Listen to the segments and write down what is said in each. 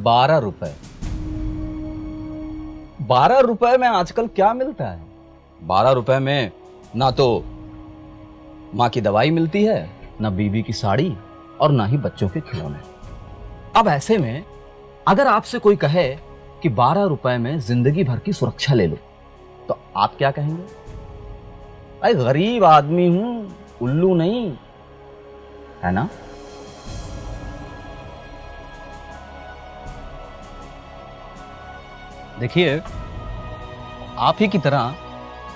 12 रुपए। 12 रुपए में आजकल क्या मिलता है? 12 रुपए में ना तो माँ की दवाई मिलती है, ना बीवी की साड़ी और ना ही बच्चों के खिलौने। अब ऐसे में अगर आपसे कोई कहे कि 12 रुपए में जिंदगी भर की सुरक्षा ले लो, तो आप क्या कहेंगे? अरे गरीब आदमी हूं, उल्लू नहीं, है ना? देखिए, आप ही की तरह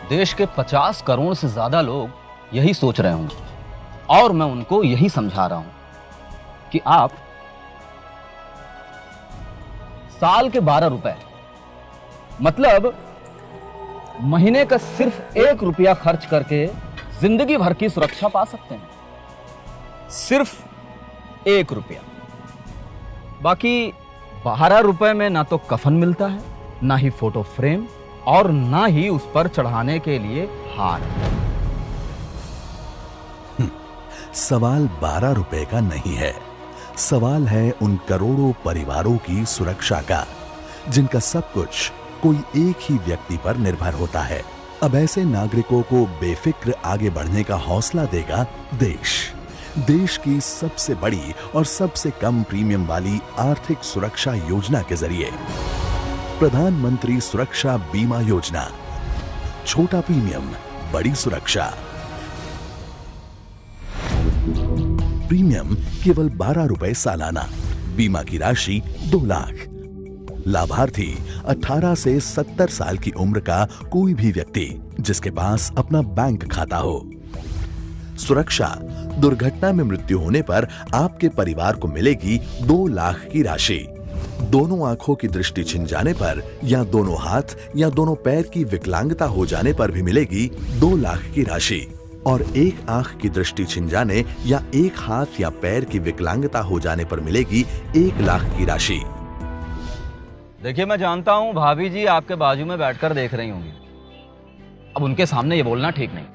देश के 50 करोड़ से ज्यादा लोग यही सोच रहे होंगे और मैं उनको यही समझा रहा हूं कि आप साल के 12 रुपए मतलब महीने का सिर्फ 1 रुपया खर्च करके जिंदगी भर की सुरक्षा पा सकते हैं। सिर्फ 1 रुपया। बाकी 12 रुपए में ना तो कफन मिलता है, ना ही फोटो फ्रेम और ना ही उस पर चढ़ाने के लिए हार। सवाल 12 रुपए का नहीं है, सवाल है उन करोड़ों परिवारों की सुरक्षा का जिनका सब कुछ कोई एक ही व्यक्ति पर निर्भर होता है। अब ऐसे नागरिकों को बेफिक्र आगे बढ़ने का हौसला देगा देश की सबसे बड़ी और सबसे कम प्रीमियम वाली आर्थिक सुरक्षा योजना के जरिए। प्रधानमंत्री सुरक्षा बीमा योजना। छोटा प्रीमियम, बड़ी सुरक्षा। प्रीमियम केवल 12 रुपए सालाना। बीमा की राशि 2 लाख। लाभार्थी 18 से 70 साल की उम्र का कोई भी व्यक्ति जिसके पास अपना बैंक खाता हो। सुरक्षा, दुर्घटना में मृत्यु होने पर आपके परिवार को मिलेगी 2 लाख की राशि। दोनों आंखों की दृष्टि छिन जाने पर या दोनों हाथ या दोनों पैर की विकलांगता हो जाने पर भी मिलेगी 2 लाख की राशि। और एक आंख की दृष्टि छिन जाने या एक हाथ या पैर की विकलांगता हो जाने पर मिलेगी 1 लाख की राशि। देखिए, मैं जानता हूं भाभी जी आपके बाजू में बैठकर देख रही होंगी। अब उनके सामने ये बोलना ठीक नहीं,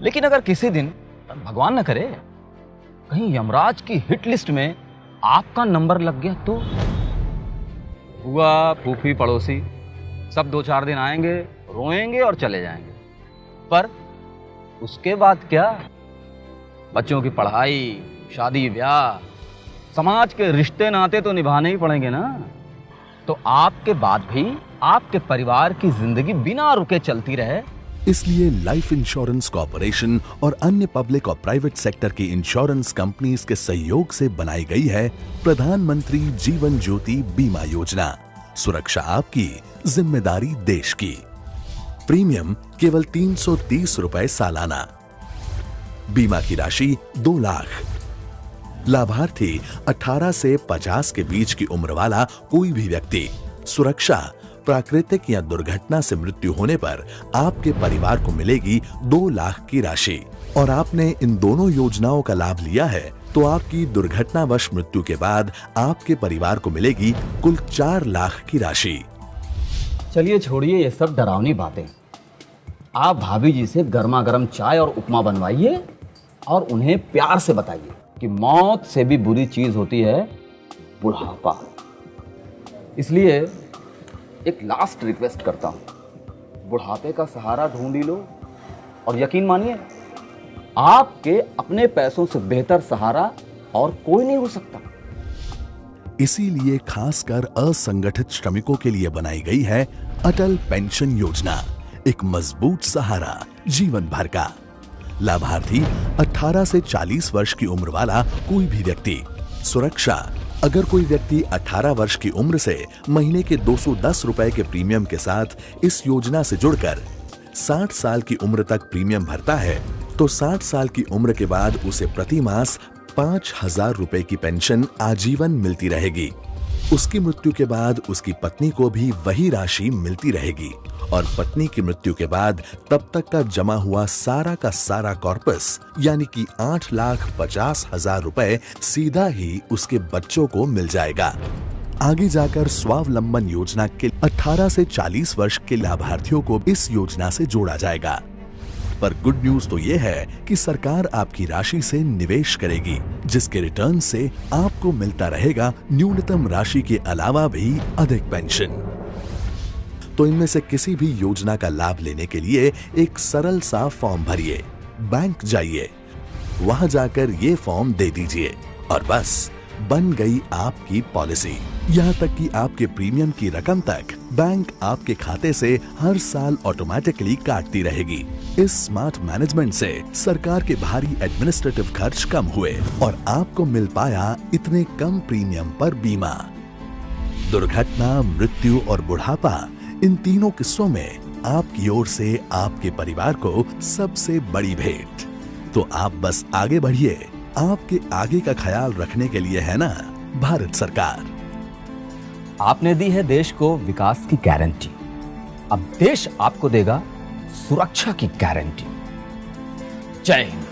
लेकिन अगर किसी दिन भगवान न करे कहीं यमराज की हिट लिस्ट में आपका नंबर लग गया तो? बुआ, फूफी, पड़ोसी सब 2-4 दिन आएंगे, रोएंगे और चले जाएंगे, पर उसके बाद क्या? बच्चों की पढ़ाई, शादी ब्याह, समाज के रिश्ते नाते तो निभाने ही पड़ेंगे ना। तो आपके बाद भी आपके परिवार की जिंदगी बिना रुके चलती रहे। इसलिए लाइफ इंश्योरेंस कॉर्पोरेशन और अन्य पब्लिक और प्राइवेट सेक्टर की इंश्योरेंस कंपनीज के सहयोग से बनाई गई है प्रधानमंत्री जीवन ज्योति बीमा योजना। सुरक्षा आपकी, जिम्मेदारी देश की। प्रीमियम केवल 330 रुपए सालाना। बीमा की राशि 2 लाख। लाभार्थी 18 से 50 के बीच की उम्र वाला कोई भी व्यक्ति। सुरक्षा, प्राकृतिक या दुर्घटना से मृत्यु होने पर आपके परिवार को मिलेगी 2 लाख की राशि। और आपने इन दोनों योजनाओं का लाभ लिया है तो आपकी दुर्घटनावश मृत्यु के बाद आपके परिवार को मिलेगी कुल 4 लाख की राशि। चलिए छोड़िए ये सब डरावनी बातें। आप भाभी जी से गर्मा गर्म चाय और उपमा बनवाइए और उन्हें प्यार से बताइए कि मौत से भी बुरी चीज होती है बुढ़ापा। इसलिए एक लास्ट रिक्वेस्ट करता हूं, बुढ़ापे का सहारा ढूंढ ही लो और यकीन मानिए आपके अपने पैसों से बेहतर सहारा और कोई नहीं हो सकता। इसीलिए खासकर असंगठित श्रमिकों के लिए बनाई गई है अटल पेंशन योजना, एक मजबूत सहारा जीवन भर का। लाभार्थी 18 से 40 वर्ष की उम्र वाला कोई भी व्यक्ति। सुरक्षा, अगर कोई व्यक्ति 18 वर्ष की उम्र से महीने के 210 रुपए के प्रीमियम के साथ इस योजना से जुड़कर 60 साल की उम्र तक प्रीमियम भरता है तो 60 साल की उम्र के बाद उसे प्रति मास 5,000 रुपए की पेंशन आजीवन मिलती रहेगी। उसकी मृत्यु के बाद उसकी पत्नी को भी वही राशि मिलती रहेगी और पत्नी की मृत्यु के बाद तब तक का जमा हुआ सारा का सारा कॉर्पस यानी कि 8,50,000 रुपए सीधा ही उसके बच्चों को मिल जाएगा। आगे जाकर स्वावलंबन योजना के 18 से 40 वर्ष के लाभार्थियों को इस योजना से जोड़ा जाएगा। पर गुड न्यूज तो ये है कि सरकार आपकी राशि से निवेश करेगी, जिसके रिटर्न से आपको मिलता रहेगा न्यूनतम राशि के अलावा भी अधिक पेंशन। तो इनमें से किसी भी योजना का लाभ लेने के लिए एक सरल सा फॉर्म भरिए, बैंक जाइए, वहां जाकर ये फॉर्म दे दीजिए और बस बन गई आपकी पॉलिसी। यहाँ तक कि आपके प्रीमियम की रकम तक बैंक आपके खाते से हर साल ऑटोमेटिकली काटती रहेगी। इस स्मार्ट मैनेजमेंट से सरकार के भारी एडमिनिस्ट्रेटिव खर्च कम हुए और आपको मिल पाया इतने कम प्रीमियम पर बीमा। दुर्घटना, मृत्यु और बुढ़ापा, इन तीनों किस्सों में आपकी ओर से आपके परिवार को सबसे बड़ी भेंट। तो आप बस आगे बढ़िए, आपके आगे का ख्याल रखने के लिए है ना भारत सरकार। आपने दी है देश को विकास की गारंटी, अब देश आपको देगा सुरक्षा की गारंटी। जय हिंद।